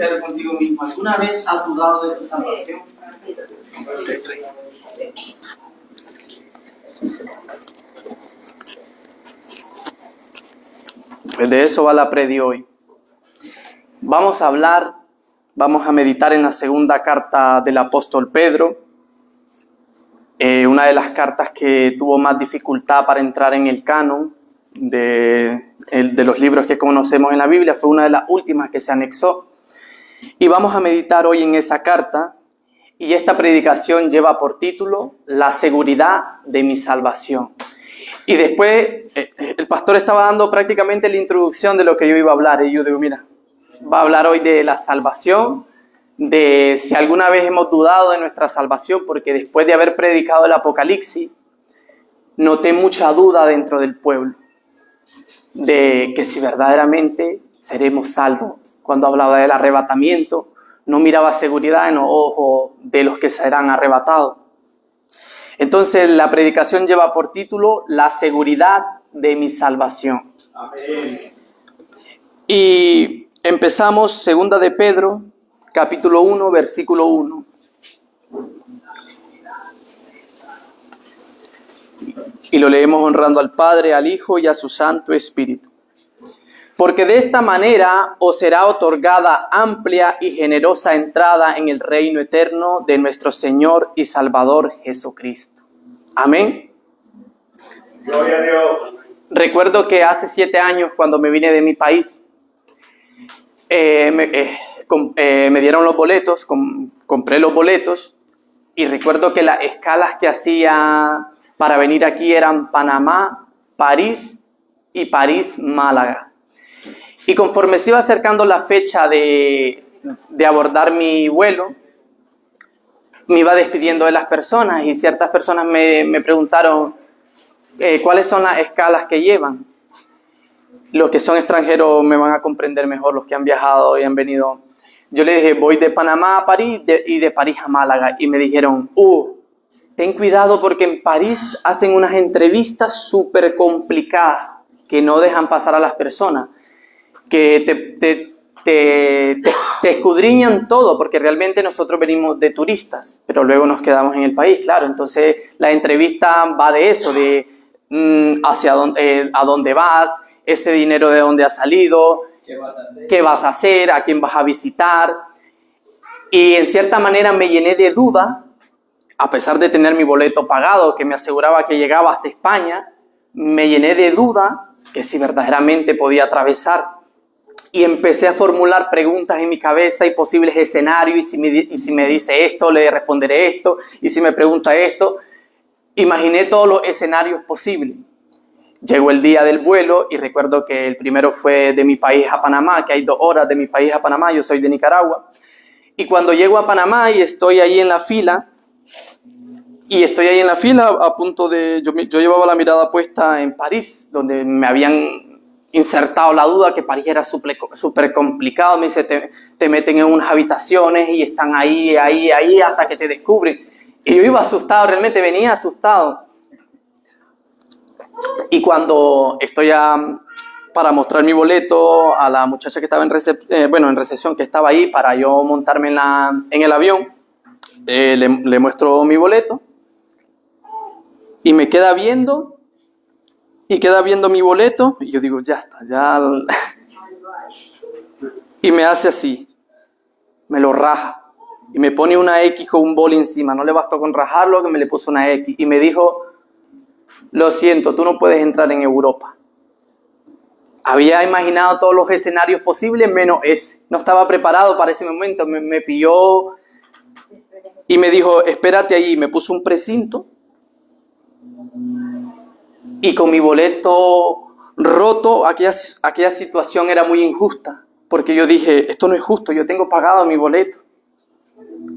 sincero contigo mismo. ¿Alguna vez has dudado de tu salvación? Pues de eso va la predi hoy. Vamos a meditar en la segunda carta del apóstol Pedro, una de las cartas que tuvo más dificultad para entrar en el canon de los libros que conocemos en la Biblia. Fue una de las últimas que se anexó. Y vamos a meditar hoy en esa carta, y esta predicación lleva por título La seguridad de mi salvación. Y después el pastor estaba dando prácticamente la introducción de lo que yo iba a hablar, y yo digo, mira, va a hablar hoy de la salvación, de si alguna vez hemos dudado de nuestra salvación, porque después de haber predicado el Apocalipsis, noté mucha duda dentro del pueblo, de que si verdaderamente seremos salvos. Cuando hablaba del arrebatamiento, no miraba seguridad en los ojos de los que serán arrebatados. Entonces la predicación lleva por título La seguridad de mi salvación. Amén. Y empezamos segunda de Pedro, capítulo 1, versículo 1. Y lo leemos honrando al Padre, al Hijo y a su Santo Espíritu. Porque de esta manera os será otorgada amplia y generosa entrada en el reino eterno de nuestro Señor y Salvador Jesucristo. Amén. Gloria a Dios. Recuerdo que hace 7 años, cuando me vine de mi país, me dieron los boletos, compré los boletos, y recuerdo que las escalas que hacía para venir aquí eran Panamá, París y París-Málaga. Y conforme se iba acercando la fecha de abordar mi vuelo, me iba despidiendo de las personas, y ciertas personas me preguntaron cuáles son las escalas que llevan. Los que son extranjeros me van a comprender mejor, los que han viajado y han venido. Yo les dije, voy de Panamá a París y de París a Málaga. Y me dijeron, ten cuidado porque en París hacen unas entrevistas súper complicadas que no dejan pasar a las personas, que te escudriñan todo, porque realmente nosotros venimos de turistas, pero luego nos quedamos en el país, claro. Entonces la entrevista va de eso, de a dónde vas, ese dinero de dónde ha salido, qué vas a hacer, a quién vas a visitar. Y en cierta manera me llené de duda, a pesar de tener mi boleto pagado, que me aseguraba que llegaba hasta España, me llené de duda que si verdaderamente podía atravesar. Y empecé a formular preguntas en mi cabeza y posibles escenarios, y si me dice esto, le responderé esto, y si me pregunta esto. Imaginé todos los escenarios posibles. Llegó el día del vuelo, y recuerdo que el primero fue de mi país a Panamá, que hay 2 horas de mi país a Panamá, yo soy de Nicaragua. Y cuando llego a Panamá y estoy ahí en la fila, a punto de... Yo llevaba la mirada puesta en París, donde me habían insertado la duda que París era súper complicado. Me dice, te meten en unas habitaciones y están ahí hasta que te descubren. Y yo iba asustado, realmente venía asustado. Y cuando estoy para mostrar mi boleto a la muchacha que estaba en recepción, que estaba ahí para yo montarme en el avión, le muestro mi boleto y me queda viendo. Y queda viendo mi boleto, y yo digo, ya está, ya. Y me hace así, me lo raja, y me pone una X con un boli encima. No le bastó con rajarlo, que me le puso una X, y me dijo, lo siento, tú no puedes entrar en Europa. Había imaginado todos los escenarios posibles, menos ese. No estaba preparado para ese momento, me pilló, y me dijo, espérate ahí, me puso un precinto. Y con mi boleto roto, aquella situación era muy injusta, porque yo dije, esto no es justo, yo tengo pagado mi boleto.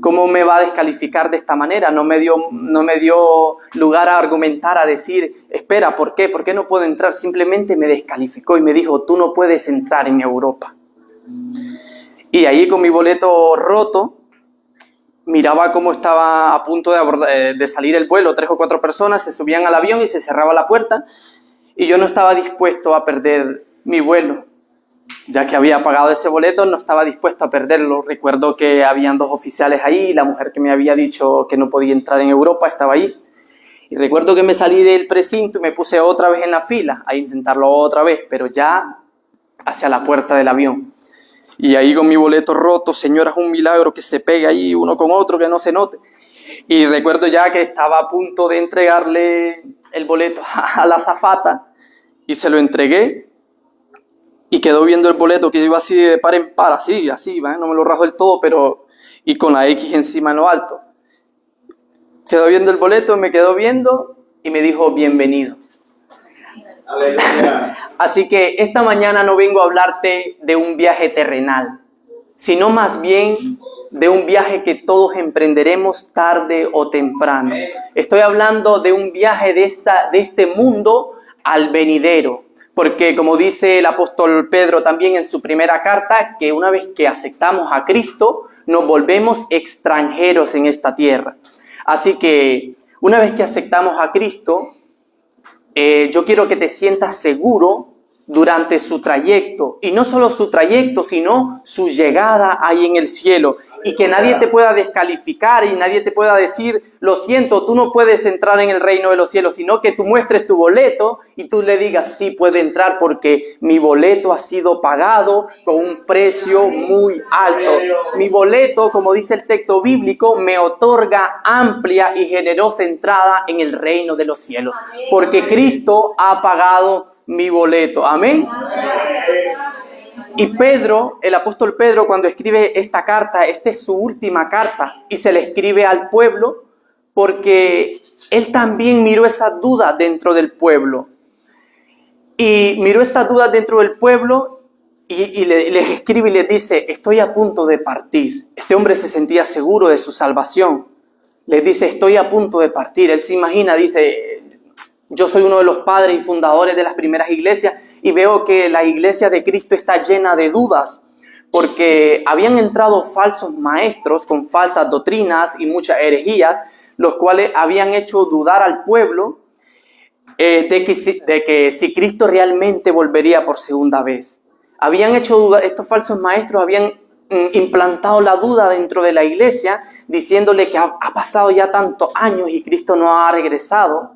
¿Cómo me va a descalificar de esta manera? No me dio lugar a argumentar, a decir, espera, ¿por qué? ¿Por qué no puedo entrar? Simplemente me descalificó y me dijo, tú no puedes entrar en Europa. Y ahí con mi boleto roto, miraba cómo estaba a punto de salir el vuelo. 3 o 4 personas se subían al avión y se cerraba la puerta. Y yo no estaba dispuesto a perder mi vuelo. ya que había pagado ese boleto, no estaba dispuesto a perderlo. Recuerdo que habían 2 oficiales ahí, la mujer que me había dicho que no podía entrar en Europa estaba ahí. Y recuerdo que me salí del precinto y me puse otra vez en la fila a intentarlo otra vez, pero ya hacia la puerta del avión. Y ahí con mi boleto roto, señora, es un milagro que se pegue ahí uno con otro, que no se note. Y recuerdo ya que estaba a punto de entregarle el boleto a la azafata y se lo entregué. Y quedó viendo el boleto que iba así de par en par, así, ¿vale? No me lo rajo del todo, pero... Y con la X encima en lo alto. Quedó viendo el boleto, me quedó viendo y me dijo, bienvenido. Aleluya. Así que esta mañana no vengo a hablarte de un viaje terrenal, sino más bien de un viaje que todos emprenderemos tarde o temprano. Estoy hablando de un viaje de este mundo al venidero. Porque como dice el apóstol Pedro también en su primera carta, que una vez que aceptamos a Cristo, nos volvemos extranjeros en esta tierra. Así que una vez que aceptamos a Cristo, yo quiero que te sientas seguro durante su trayecto. Y no solo su trayecto, sino su llegada ahí en el cielo. Y que nadie te pueda descalificar y nadie te pueda decir, lo siento, tú no puedes entrar en el reino de los cielos, sino que tú muestres tu boleto y tú le digas, sí puede entrar porque mi boleto ha sido pagado con un precio muy alto. Mi boleto, como dice el texto bíblico, me otorga amplia y generosa entrada en el reino de los cielos. Porque Cristo ha pagado mi boleto. Amén. Y Pedro, el apóstol Pedro, cuando escribe esta carta, esta es su última carta y se le escribe al pueblo porque él también miró esas dudas dentro del pueblo. Y miró estas dudas dentro del pueblo y les escribe y les dice, estoy a punto de partir. Este hombre se sentía seguro de su salvación. Les dice, estoy a punto de partir. Él se imagina, dice, yo soy uno de los padres y fundadores de las primeras iglesias y veo que la iglesia de Cristo está llena de dudas porque habían entrado falsos maestros con falsas doctrinas y muchas herejías, los cuales habían hecho dudar al pueblo de que si Cristo realmente volvería por segunda vez. Habían hecho dudar, estos falsos maestros habían implantado la duda dentro de la iglesia, diciéndole que ha pasado ya tantos años y Cristo no ha regresado.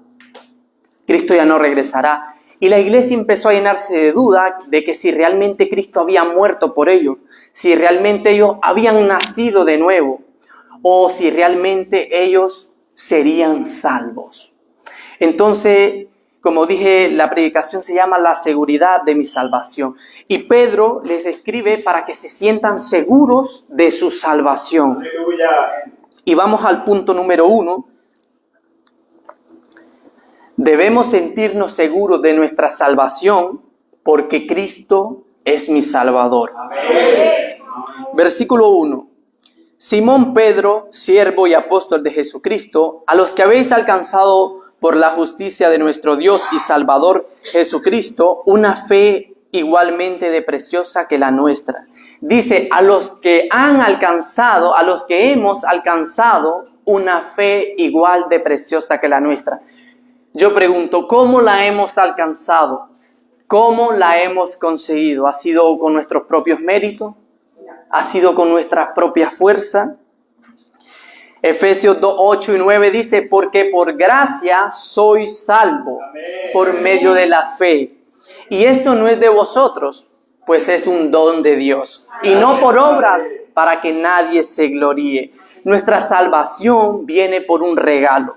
Cristo ya no regresará. Y la iglesia empezó a llenarse de duda de que si realmente Cristo había muerto por ellos, si realmente ellos habían nacido de nuevo, o si realmente ellos serían salvos. Entonces, como dije, la predicación se llama La seguridad de mi salvación. Y Pedro les escribe para que se sientan seguros de su salvación. Aleluya. Y vamos al punto número 1. Debemos sentirnos seguros de nuestra salvación porque Cristo es mi Salvador. Amén. Versículo 1. Simón Pedro, siervo y apóstol de Jesucristo, a los que habéis alcanzado por la justicia de nuestro Dios y Salvador Jesucristo, una fe igualmente de preciosa que la nuestra. Dice, a los que han alcanzado, a los que hemos alcanzado una fe igual de preciosa que la nuestra. Yo pregunto, ¿cómo la hemos alcanzado? ¿Cómo la hemos conseguido? ¿Ha sido con nuestros propios méritos? ¿Ha sido con nuestra propia fuerza? Efesios 2, 8 y 9 dice, porque por gracia sois salvo por medio de la fe. Y esto no es de vosotros, pues es un don de Dios. Y no por obras para que nadie se gloríe. Nuestra salvación viene por un regalo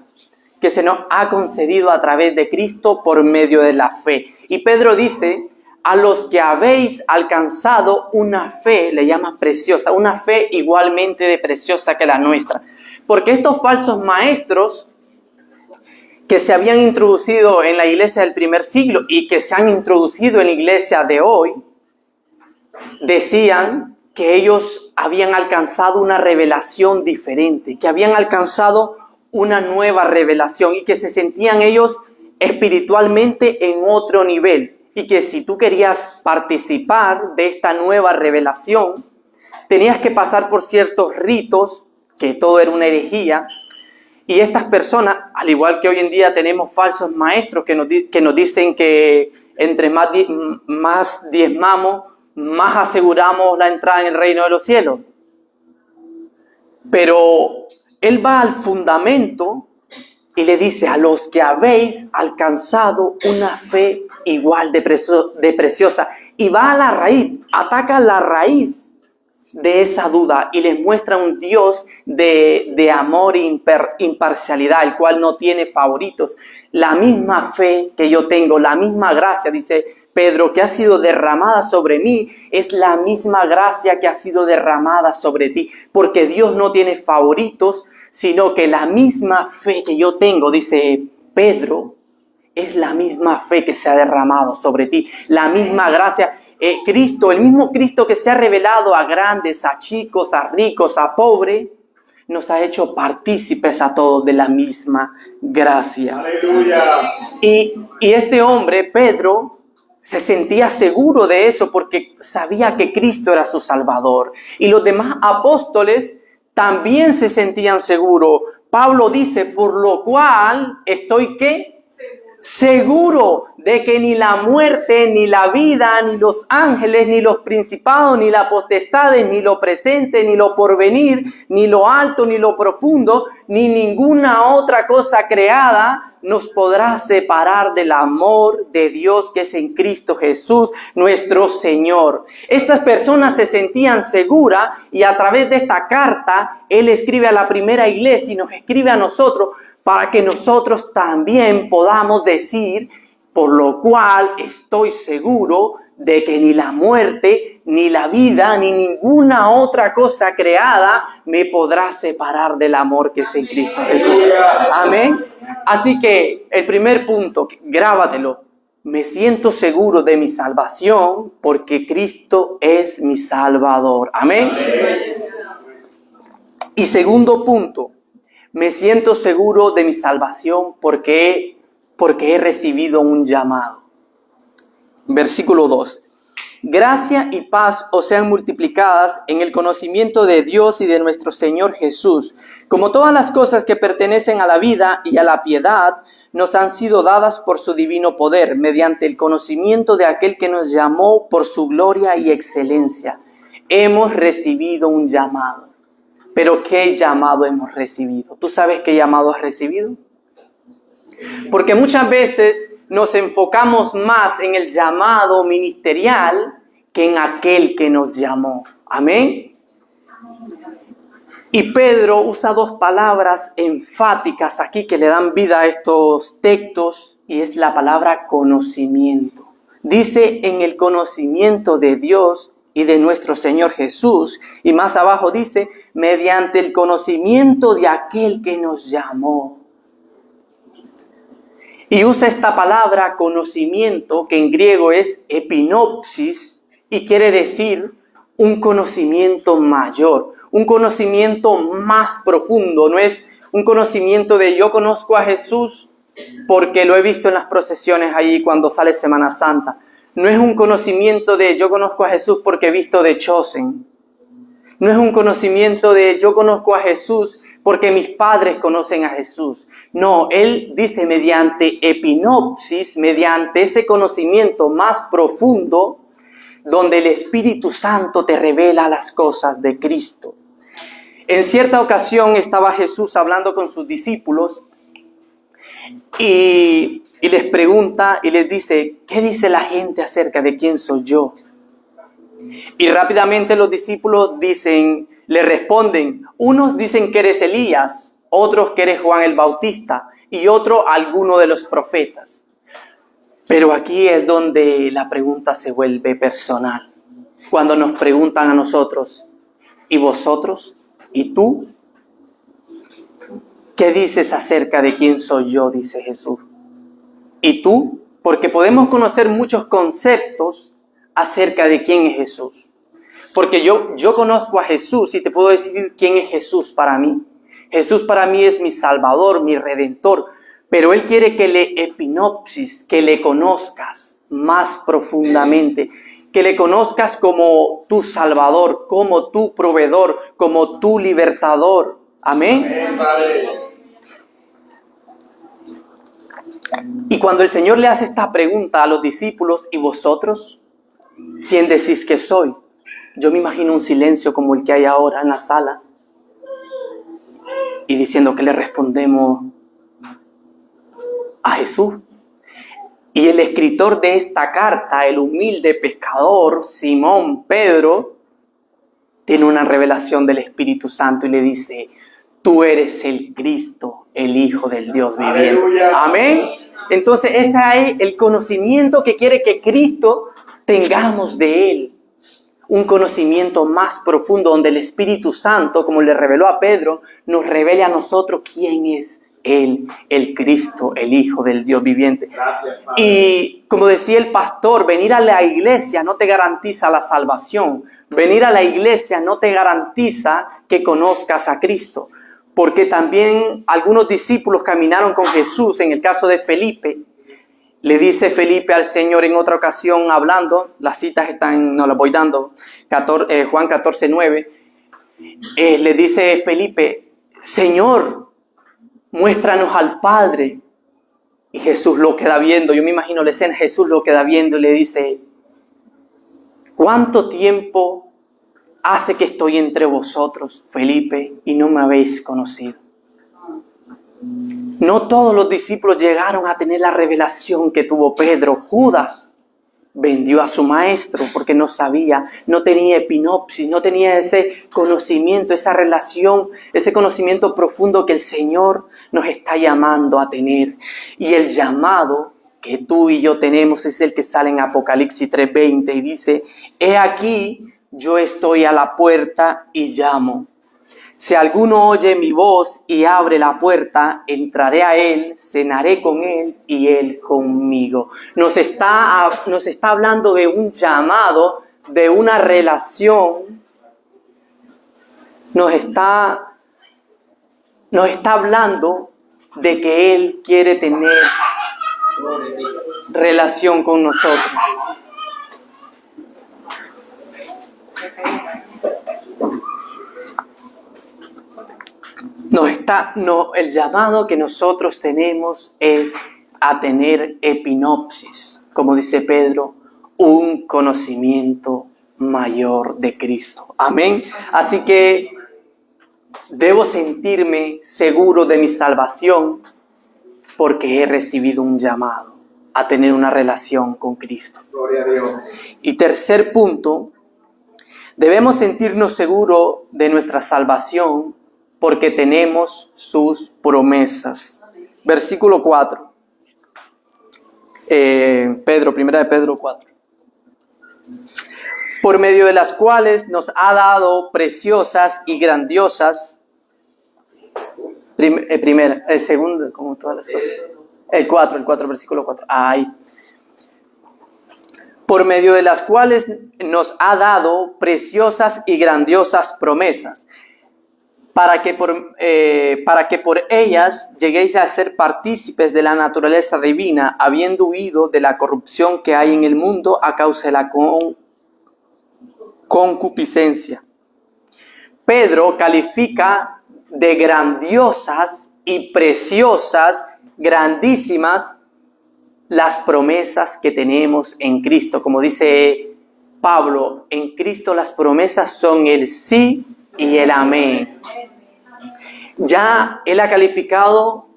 que se nos ha concedido a través de Cristo por medio de la fe. Y Pedro dice, a los que habéis alcanzado una fe, le llama preciosa, una fe igualmente de preciosa que la nuestra. Porque estos falsos maestros que se habían introducido en la iglesia del primer siglo y que se han introducido en la iglesia de hoy, decían que ellos habían alcanzado una revelación diferente, que habían alcanzado una nueva revelación y que se sentían ellos espiritualmente en otro nivel. Y que si tú querías participar de esta nueva revelación, tenías que pasar por ciertos ritos, que todo era una herejía. Y estas personas, al igual que hoy en día tenemos falsos maestros que nos dicen que entre más diezmamos, más aseguramos la entrada en el reino de los cielos. Pero él va al fundamento y le dice: a los que habéis alcanzado una fe igual de preciosa. Y va a la raíz, ataca la raíz de esa duda y les muestra un Dios de amor e imparcialidad, el cual no tiene favoritos. La misma fe que yo tengo, la misma gracia, dice Pedro, que ha sido derramada sobre mí, es la misma gracia que ha sido derramada sobre ti, porque Dios no tiene favoritos, sino que la misma fe que yo tengo, dice Pedro, es la misma fe que se ha derramado sobre ti, la misma gracia. Cristo, el mismo Cristo que se ha revelado a grandes, a chicos, a ricos, a pobres, nos ha hecho partícipes a todos de la misma gracia. Aleluya. Y este hombre, Pedro, se sentía seguro de eso porque sabía que Cristo era su Salvador. Y los demás apóstoles también se sentían seguros. Pablo dice: por lo cual estoy, ¿qué? Seguro de que ni la muerte, ni la vida, ni los ángeles, ni los principados, ni las potestades, ni lo presente, ni lo porvenir, ni lo alto, ni lo profundo, ni ninguna otra cosa creada nos podrá separar del amor de Dios que es en Cristo Jesús, nuestro Señor. Estas personas se sentían seguras y a través de esta carta Él escribe a la primera iglesia y nos escribe a nosotros para que nosotros también podamos decir: por lo cual estoy seguro de que ni la muerte, ni la vida, ni ninguna otra cosa creada me podrá separar del amor que es en Cristo Jesús. Amén. Así que el primer punto, grábatelo: me siento seguro de mi salvación porque Cristo es mi Salvador. Amén. Y segundo punto, me siento seguro de mi salvación porque he recibido un llamado. Versículo 2. Gracia y paz os sean multiplicadas en el conocimiento de Dios y de nuestro Señor Jesús, como todas las cosas que pertenecen a la vida y a la piedad nos han sido dadas por su divino poder, mediante el conocimiento de aquel que nos llamó por su gloria y excelencia. Hemos recibido un llamado. Pero ¿qué llamado hemos recibido? ¿Tú sabes qué llamado has recibido? Porque muchas veces nos enfocamos más en el llamado ministerial que en aquel que nos llamó. Amén. Y Pedro usa dos palabras enfáticas aquí que le dan vida a estos textos, y es la palabra conocimiento. Dice: en el conocimiento de Dios y de nuestro Señor Jesús. Y más abajo dice: mediante el conocimiento de aquel que nos llamó. Y usa esta palabra conocimiento, que en griego es epinopsis, y quiere decir un conocimiento mayor, un conocimiento más profundo. No es un conocimiento de yo conozco a Jesús porque lo he visto en las procesiones ahí cuando sale Semana Santa. No es un conocimiento de yo conozco a Jesús porque he visto The Chosen. No es un conocimiento de yo conozco a Jesús porque mis padres conocen a Jesús. No, él dice mediante epinopsis, mediante ese conocimiento más profundo, donde el Espíritu Santo te revela las cosas de Cristo. En cierta ocasión estaba Jesús hablando con sus discípulos y les pregunta y les dice: ¿qué dice la gente acerca de quién soy yo? Y rápidamente los discípulos le responden: unos dicen que eres Elías, otros que eres Juan el Bautista y otro alguno de los profetas. Pero aquí es donde la pregunta se vuelve personal. Cuando nos preguntan a nosotros: ¿y vosotros? ¿Y tú? ¿Qué dices acerca de quién soy yo?, dice Jesús. ¿Y tú? Porque podemos conocer muchos conceptos acerca de quién es Jesús. Porque yo conozco a Jesús y te puedo decir quién es Jesús para mí. Jesús para mí es mi Salvador, mi Redentor. Pero Él quiere que le epinopsis, que le conozcas más profundamente. Que le conozcas como tu Salvador, como tu proveedor, como tu libertador. Amén. Amén, Padre. Y cuando el Señor le hace esta pregunta a los discípulos: ¿y vosotros? ¿quién decís que soy? Yo me imagino un silencio como el que hay ahora en la sala y diciendo que le respondemos a Jesús. Y el escritor de esta carta, el humilde pescador Simón Pedro, tiene una revelación del Espíritu Santo y le dice: tú eres el Cristo, el Hijo del Dios viviente. Aleluya. Amén. Entonces ese es el conocimiento que quiere que Cristo tengamos de Él. Un conocimiento más profundo donde el Espíritu Santo, como le reveló a Pedro, nos revele a nosotros quién es Él, el Cristo, el Hijo del Dios viviente. Gracias, Padre. Y como decía el pastor, venir a la iglesia no te garantiza la salvación. Venir a la iglesia no te garantiza que conozcas a Cristo. Porque también algunos discípulos caminaron con Jesús. En el caso de Felipe, le dice Felipe al Señor en otra ocasión hablando, las citas están, no las voy dando, Juan 14:9, le dice Felipe: Señor, muéstranos al Padre. Y Jesús lo queda viendo. Yo me imagino la escena. Jesús lo queda viendo y le dice: ¿cuánto tiempo hace que estoy entre vosotros, Felipe, y no me habéis conocido? No todos los discípulos llegaron a tener la revelación que tuvo Pedro. Judas vendió a su maestro porque no sabía, no tenía epinopsis, no tenía ese conocimiento, esa relación, ese conocimiento profundo que el Señor nos está llamando a tener. Y el llamado que tú y yo tenemos es el que sale en Apocalipsis 3:20 y dice: he aquí, yo estoy a la puerta y llamo. Si alguno oye mi voz y abre la puerta, entraré a él, cenaré con él y él conmigo. Nos está hablando de un llamado, de una relación. Nos está hablando de que él quiere tener relación con nosotros. El llamado que nosotros tenemos es a tener epinopsis, como dice Pedro, un conocimiento mayor de Cristo. Amén. Así que debo sentirme seguro de mi salvación porque he recibido un llamado a tener una relación con Cristo. Gloria a Dios. Y tercer punto, debemos sentirnos seguros de nuestra salvación porque tenemos sus promesas. Versículo 4. Primera de Pedro 4. Por medio de las cuales nos ha dado preciosas y grandiosas. Segundo, como todas las cosas. El 4, versículo 4. Ahí. Por medio de las cuales nos ha dado preciosas y grandiosas promesas, para que por ellas lleguéis a ser partícipes de la naturaleza divina, habiendo huido de la corrupción que hay en el mundo a causa de la concupiscencia. Pedro califica de grandiosas y preciosas, grandísimas, las promesas que tenemos en Cristo. Como dice Pablo, en Cristo las promesas son el sí y el amén. Ya él ha calificado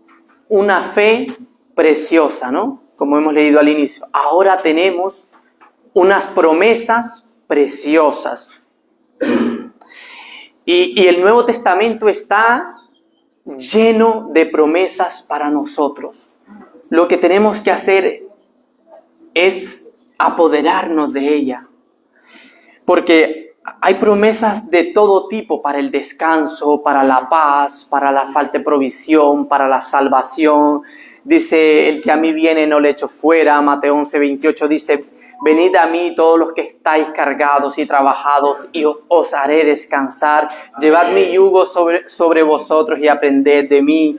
una fe preciosa, ¿no? Como hemos leído al inicio. Ahora tenemos unas promesas preciosas. Y el Nuevo Testamento está lleno de promesas para nosotros. Lo que tenemos que hacer es apoderarnos de ella. Porque hay promesas de todo tipo para el descanso, para la paz, para la falta de provisión, para la salvación. Dice, el que a mí viene no le echo fuera. Mateo 11:28 dice, venid a mí todos los que estáis cargados y trabajados y os haré descansar. Llevad mi yugo sobre vosotros y aprended de mí.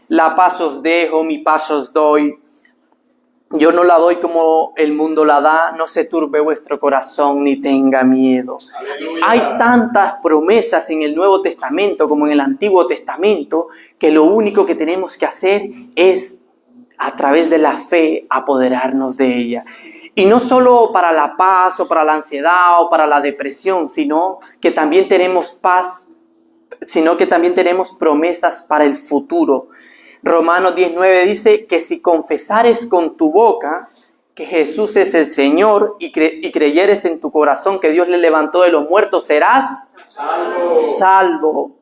La paz os dejo, mi paz os doy. Yo no la doy como el mundo la da, no se turbe vuestro corazón ni tenga miedo. Aleluya. Hay tantas promesas en el Nuevo Testamento como en el Antiguo Testamento que lo único que tenemos que hacer es, a través de la fe, apoderarnos de ella. Y no solo para la paz o para la ansiedad o para la depresión, sino que también tenemos paz, sino que también tenemos promesas para el futuro. Romanos 19 dice que si confesares con tu boca que Jesús es el Señor y creyeres en tu corazón que Dios le levantó de los muertos, serás salvo.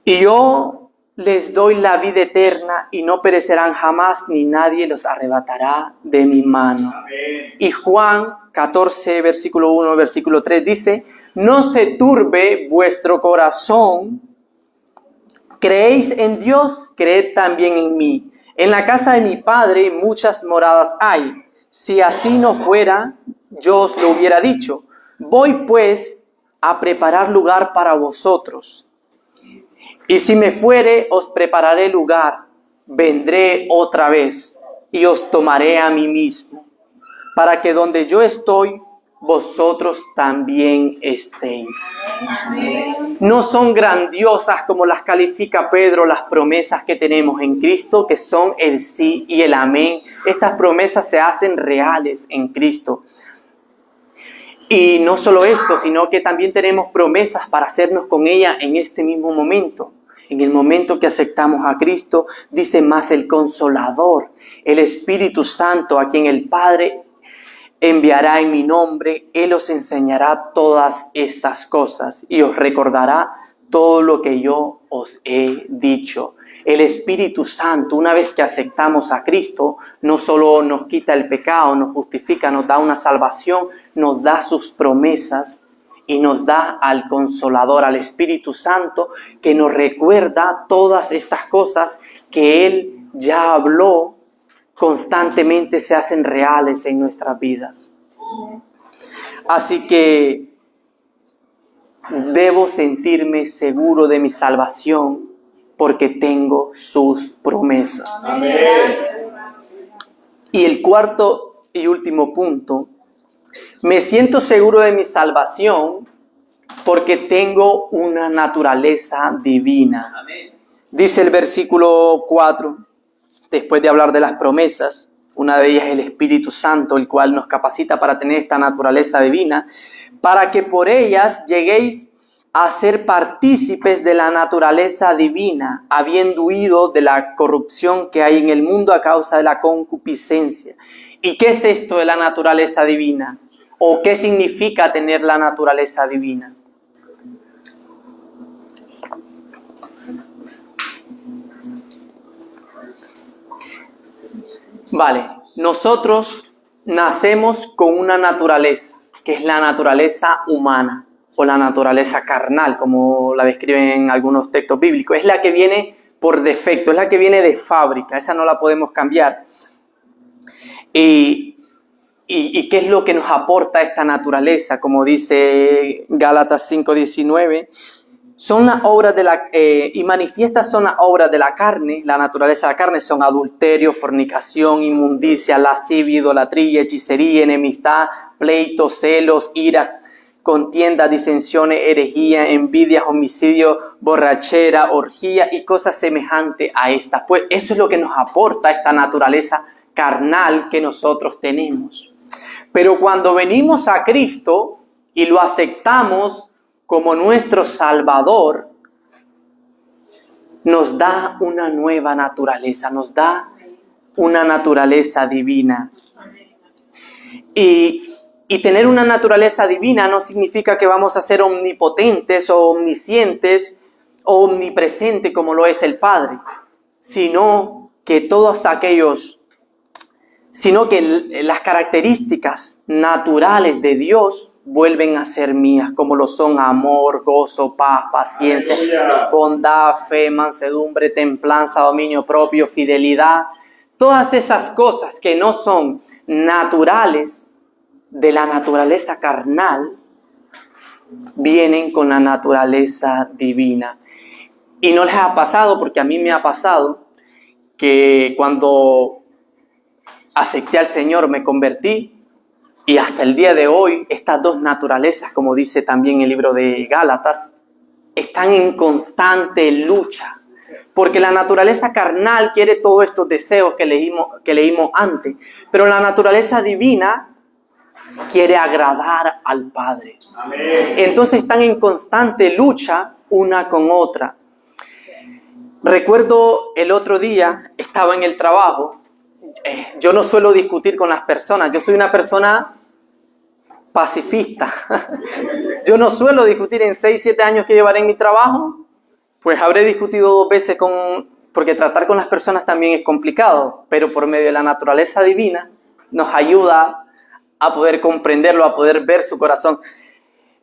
Y yo les doy la vida eterna y no perecerán jamás, ni nadie los arrebatará de mi mano. Amén. Y Juan 14, versículo 1, versículo 3 dice, no se turbe vuestro corazón, creéis en Dios, creed también en mí. En la casa de mi Padre muchas moradas hay. Si así no fuera, yo os lo hubiera dicho. Voy pues a preparar lugar para vosotros. Y si me fuere, os prepararé lugar. Vendré otra vez y os tomaré a mí mismo, para que donde yo estoy, vosotros también estéis. No son grandiosas como las califica Pedro las promesas que tenemos en Cristo, que son el sí y el amén. Estas promesas se hacen reales en Cristo. Y no solo esto, sino que también tenemos promesas para hacernos con ella en este mismo momento. En el momento que aceptamos a Cristo, dice más el Consolador, el Espíritu Santo, a quien el Padre enviará en mi nombre. Él os enseñará todas estas cosas y os recordará todo lo que yo os he dicho. El Espíritu Santo, una vez que aceptamos a Cristo, no solo nos quita el pecado, nos justifica, nos da una salvación, nos da sus promesas y nos da al Consolador, al Espíritu Santo, que nos recuerda todas estas cosas que Él ya habló, constantemente se hacen reales en nuestras vidas. Así que debo sentirme seguro de mi salvación porque tengo sus promesas. Amén. Y el cuarto y último punto, me siento seguro de mi salvación porque tengo una naturaleza divina. Dice el versículo 4, después de hablar de las promesas, una de ellas es el Espíritu Santo, el cual nos capacita para tener esta naturaleza divina, para que por ellas lleguéis a ser partícipes de la naturaleza divina, habiendo huido de la corrupción que hay en el mundo a causa de la concupiscencia. ¿Y qué es esto de la naturaleza divina? ¿O qué significa tener la naturaleza divina? Vale, nosotros nacemos con una naturaleza, que es la naturaleza humana o la naturaleza carnal, como la describen en algunos textos bíblicos. Es la que viene por defecto, es la que viene de fábrica, esa no la podemos cambiar. ¿Y qué es lo que nos aporta esta naturaleza? Como dice Gálatas 5:19, son las obras y manifiestas son las obras de la carne. La naturaleza de la carne son adulterio, fornicación, inmundicia, lascivia, idolatría, hechicería, enemistad, pleitos, celos, ira, contienda, disensiones, herejía, envidia, homicidio, borrachera, orgía y cosas semejantes a estas. Pues eso es lo que nos aporta esta naturaleza carnal que nosotros tenemos. Pero cuando venimos a Cristo y lo aceptamos como nuestro Salvador, nos da una nueva naturaleza, nos da una naturaleza divina. Y tener una naturaleza divina no significa que vamos a ser omnipotentes o omniscientes o omnipresentes como lo es el Padre, sino que las características naturales de Dios vuelven a ser mías, como lo son amor, gozo, paz, paciencia, bondad, fe, mansedumbre, templanza, dominio propio, fidelidad. Todas esas cosas que no son naturales de la naturaleza carnal, vienen con la naturaleza divina. Y no les ha pasado, porque a mí me ha pasado, que cuando acepté al Señor me convertí, y hasta el día de hoy, estas dos naturalezas, como dice también el libro de Gálatas, están en constante lucha. Porque la naturaleza carnal quiere todos estos deseos que leímos antes. Pero la naturaleza divina quiere agradar al Padre. Amén. Entonces están en constante lucha una con otra. Recuerdo el otro día, estaba en el trabajo. Yo no suelo discutir con las personas. Yo soy una persona pacifista. Yo no suelo discutir en 6, 7 años que llevaré en mi trabajo. Pues habré discutido 2 veces porque tratar con las personas también es complicado. Pero por medio de la naturaleza divina nos ayuda a poder comprenderlo, a poder ver su corazón.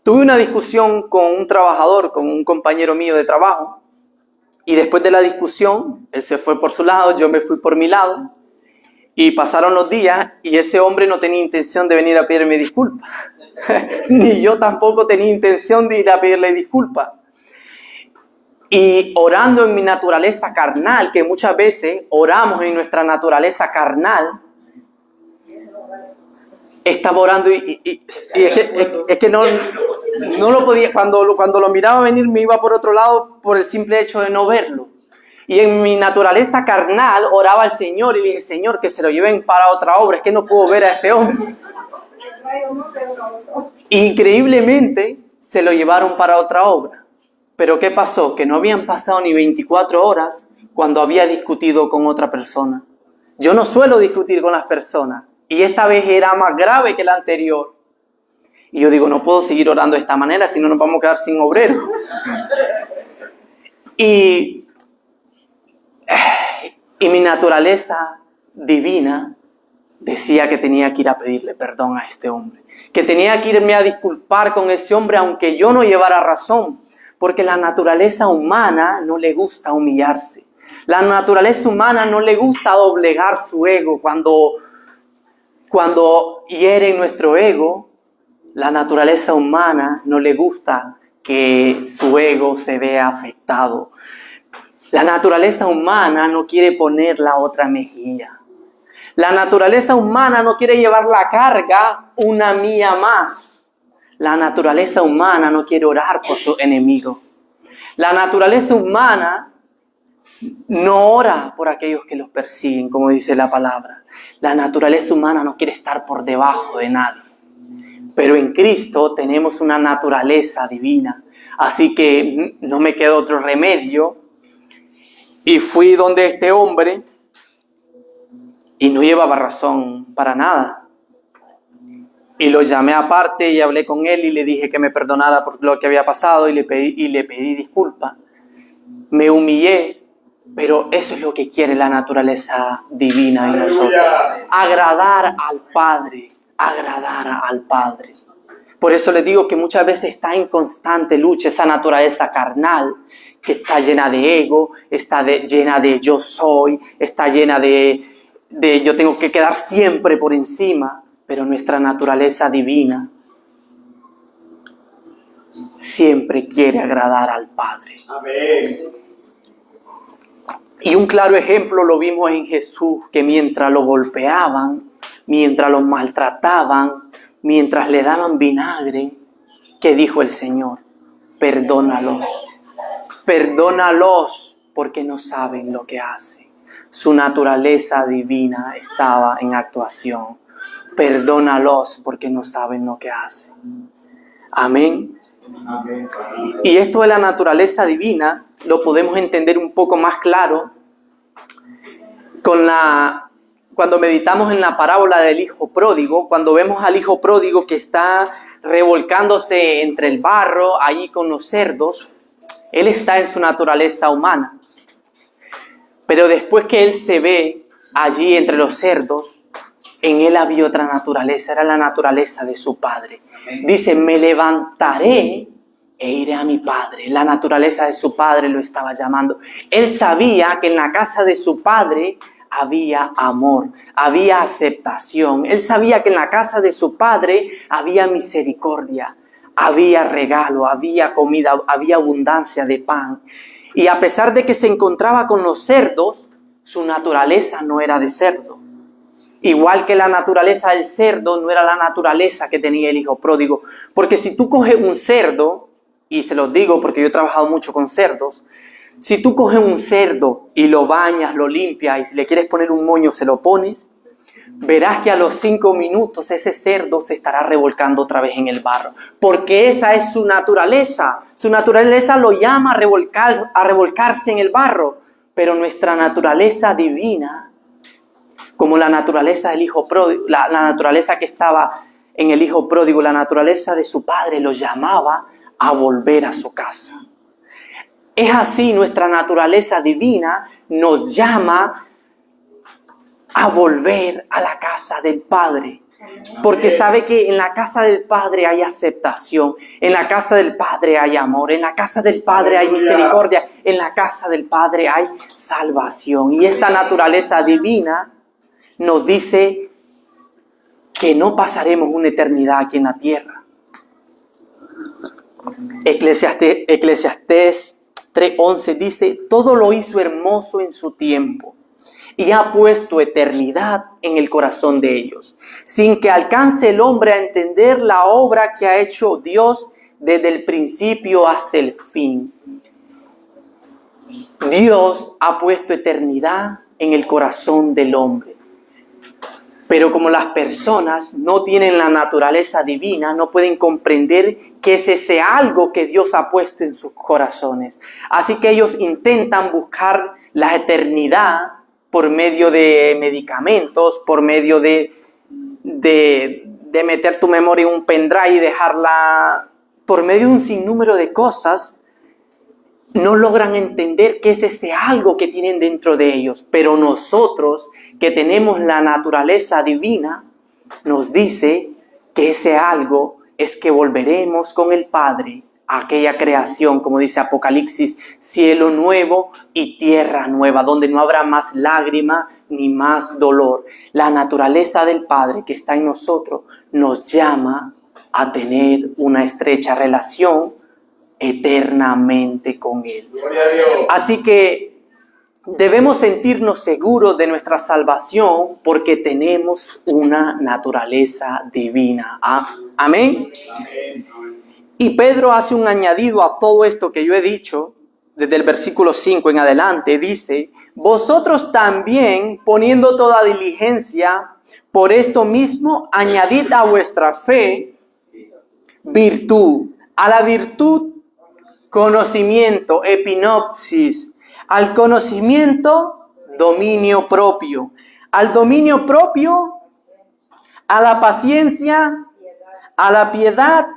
Tuve una discusión con un trabajador, con un compañero mío de trabajo. Y después de la discusión, él se fue por su lado, yo me fui por mi lado. Y pasaron los días y ese hombre no tenía intención de venir a pedirme disculpas. Ni yo tampoco tenía intención de ir a pedirle disculpas. Y orando en mi naturaleza carnal, que muchas veces oramos en nuestra naturaleza carnal, estaba orando y es que no lo podía, cuando lo miraba venir me iba por otro lado por el simple hecho de no verlo. Y en mi naturaleza carnal oraba al Señor y le dije, Señor, que se lo lleven para otra obra, es que no puedo ver a este hombre. Increíblemente se lo llevaron para otra obra. Pero ¿qué pasó? Que no habían pasado ni 24 horas cuando había discutido con otra persona. Yo no suelo discutir con las personas y esta vez era más grave que la anterior. Y yo digo, no puedo seguir orando de esta manera, si no nos vamos a quedar sin obrero. Y mi naturaleza divina decía que tenía que ir a pedirle perdón a este hombre. Que tenía que irme a disculpar con ese hombre aunque yo no llevara razón. Porque la naturaleza humana no le gusta humillarse. La naturaleza humana no le gusta doblegar su ego. Cuando hiere nuestro ego, la naturaleza humana no le gusta que su ego se vea afectado. La naturaleza humana no quiere poner la otra mejilla. La naturaleza humana no quiere llevar la carga una mía más. La naturaleza humana no quiere orar por su enemigo. La naturaleza humana no ora por aquellos que los persiguen, como dice la palabra. La naturaleza humana no quiere estar por debajo de nadie. Pero en Cristo tenemos una naturaleza divina. Así que no me quedó otro remedio. Y fui donde este hombre y no llevaba razón para nada. Y lo llamé aparte y hablé con él y le dije que me perdonara por lo que había pasado y le pedí disculpas. Me humillé, pero eso es lo que quiere la naturaleza divina en nosotros. Agradar al Padre, agradar al Padre. Por eso les digo que muchas veces está en constante lucha esa naturaleza carnal, que está llena de ego, llena de yo soy, está llena de yo tengo que quedar siempre por encima. Pero nuestra naturaleza divina siempre quiere agradar al Padre. Amén. Y un claro ejemplo lo vimos en Jesús, que mientras lo golpeaban, mientras lo maltrataban, mientras le daban vinagre, ¿qué dijo el Señor? Perdónalos. Perdónalos porque no saben lo que hacen. Su naturaleza divina estaba en actuación. Perdónalos porque no saben lo que hacen. Amén. Amén. Y esto de la naturaleza divina lo podemos entender un poco más claro cuando meditamos en la parábola del hijo pródigo, cuando vemos al hijo pródigo que está revolcándose entre el barro, allí con los cerdos. Él está en su naturaleza humana. Pero después que él se ve allí entre los cerdos, en él había otra naturaleza, era la naturaleza de su padre. Dice, me levantaré e iré a mi padre. La naturaleza de su padre lo estaba llamando. Él sabía que en la casa de su padre había amor, había aceptación. Él sabía que en la casa de su padre había misericordia, había regalo, había comida, había abundancia de pan. Y a pesar de que se encontraba con los cerdos, su naturaleza no era de cerdo. Igual que la naturaleza del cerdo no era la naturaleza que tenía el hijo pródigo. Porque si tú coges un cerdo, y se los digo porque yo he trabajado mucho con cerdos, Si tú coges un cerdo y lo bañas, lo limpias y si le quieres poner un moño se lo pones, verás que a los 5 minutos ese cerdo se estará revolcando otra vez en el barro. Porque esa es su naturaleza. Su naturaleza lo llama a revolcarse en el barro. Pero nuestra naturaleza divina, como la naturaleza del hijo pródigo, la naturaleza que estaba en el hijo pródigo, la naturaleza de su padre lo llamaba a volver a su casa. Es así, nuestra naturaleza divina nos llama a volver a la casa del Padre. Porque sabe que en la casa del Padre hay aceptación, en la casa del Padre hay amor, en la casa del Padre hay misericordia, en la casa del Padre hay salvación. Y esta naturaleza divina nos dice que no pasaremos una eternidad aquí en la tierra. Eclesiastés 3:11 dice, todo lo hizo hermoso en su tiempo y ha puesto eternidad en el corazón de ellos, sin que alcance el hombre a entender la obra que ha hecho Dios desde el principio hasta el fin. Dios ha puesto eternidad en el corazón del hombre. Pero como las personas no tienen la naturaleza divina, no pueden comprender que es ese algo que Dios ha puesto en sus corazones. Así que ellos intentan buscar la eternidad por medio de medicamentos, por medio de meter tu memoria en un pendrive y dejarla, por medio de un sinnúmero de cosas. No logran entender qué es ese algo que tienen dentro de ellos. Pero nosotros, que tenemos la naturaleza divina, nos dice que ese algo es que volveremos con el Padre a aquella creación, como dice Apocalipsis, cielo nuevo y tierra nueva, donde no habrá más lágrima ni más dolor. La naturaleza del Padre que está en nosotros nos llama a tener una estrecha relación eternamente con Él. Gloria a Dios. Así que debemos sentirnos seguros de nuestra salvación porque tenemos una naturaleza divina. Amén. Amén. Y Pedro hace un añadido a todo esto que yo he dicho, desde el versículo 5 en adelante, dice, vosotros también, poniendo toda diligencia, por esto mismo, añadid a vuestra fe virtud, a la virtud conocimiento, epinopsis, al conocimiento dominio propio, al dominio propio, a la paciencia, a la piedad,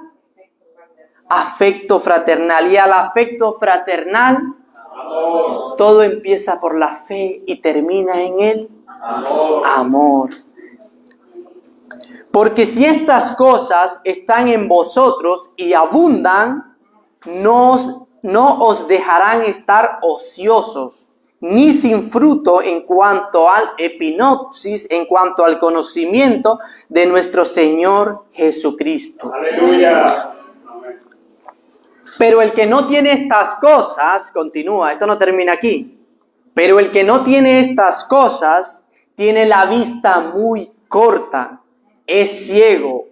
afecto fraternal. Y al afecto fraternal, Amor. todo empieza por la fe y termina en el Amor. amor. Porque si estas cosas están en vosotros y abundan, no os dejarán estar ociosos, ni sin fruto en cuanto al epinopsis, en cuanto al conocimiento de nuestro Señor Jesucristo. Aleluya. Pero el que no tiene estas cosas, continúa, esto no termina aquí, pero el que no tiene estas cosas, tiene la vista muy corta, es ciego,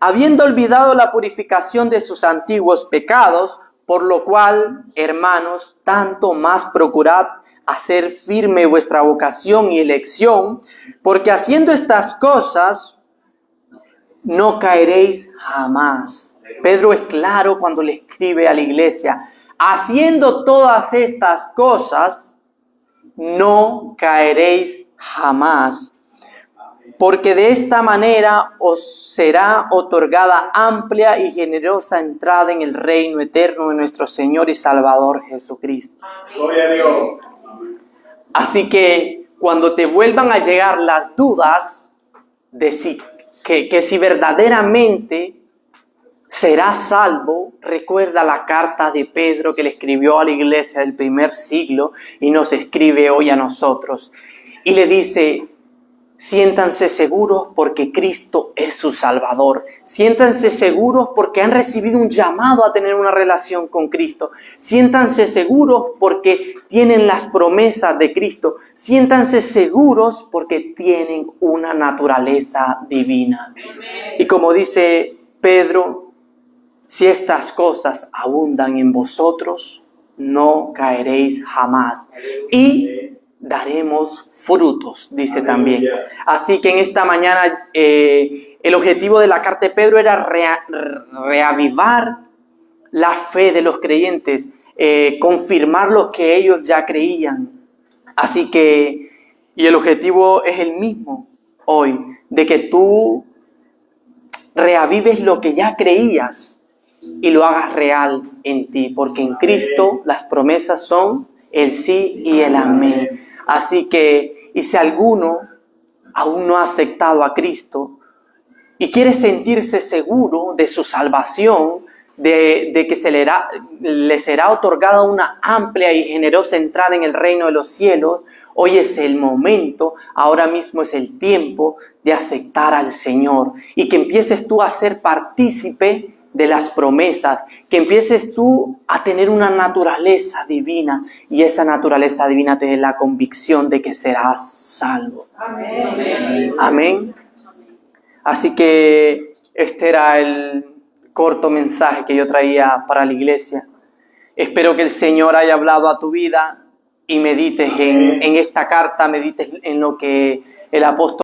habiendo olvidado la purificación de sus antiguos pecados, por lo cual, hermanos, tanto más procurad hacer firme vuestra vocación y elección, porque haciendo estas cosas, no caeréis jamás. Pedro es claro cuando le escribe a la iglesia, haciendo todas estas cosas, no caeréis jamás. Porque de esta manera os será otorgada amplia y generosa entrada en el reino eterno de nuestro Señor y Salvador Jesucristo. Gloria a Dios. Así que cuando te vuelvan a llegar las dudas de que si verdaderamente serás salvo, recuerda la carta de Pedro que le escribió a la iglesia del primer siglo y nos escribe hoy a nosotros. Y le dice, siéntanse seguros porque Cristo es su Salvador. Siéntanse seguros porque han recibido un llamado a tener una relación con Cristo. Siéntanse seguros porque tienen las promesas de Cristo. Siéntanse seguros porque tienen una naturaleza divina. Y como dice Pedro, si estas cosas abundan en vosotros no caeréis jamás. Y daremos frutos, dice también. Así que en esta mañana el objetivo de la carta de Pedro era reavivar la fe de los creyentes, confirmar lo que ellos ya creían. Así que, y el objetivo es el mismo hoy, de que tú reavives lo que ya creías y lo hagas real en ti, porque en Cristo las promesas son el sí y el amén. Así que, y si alguno aún no ha aceptado a Cristo y quiere sentirse seguro de su salvación, de que le será otorgada una amplia y generosa entrada en el reino de los cielos, hoy es el momento, ahora mismo es el tiempo de aceptar al Señor y que empieces tú a ser partícipe de las promesas, que empieces tú a tener una naturaleza divina y esa naturaleza divina te dé la convicción de que serás salvo. Amén. Amén. Así que este era el corto mensaje que yo traía para la iglesia. Espero que el Señor haya hablado a tu vida y medites en esta carta, medites en lo que el apóstol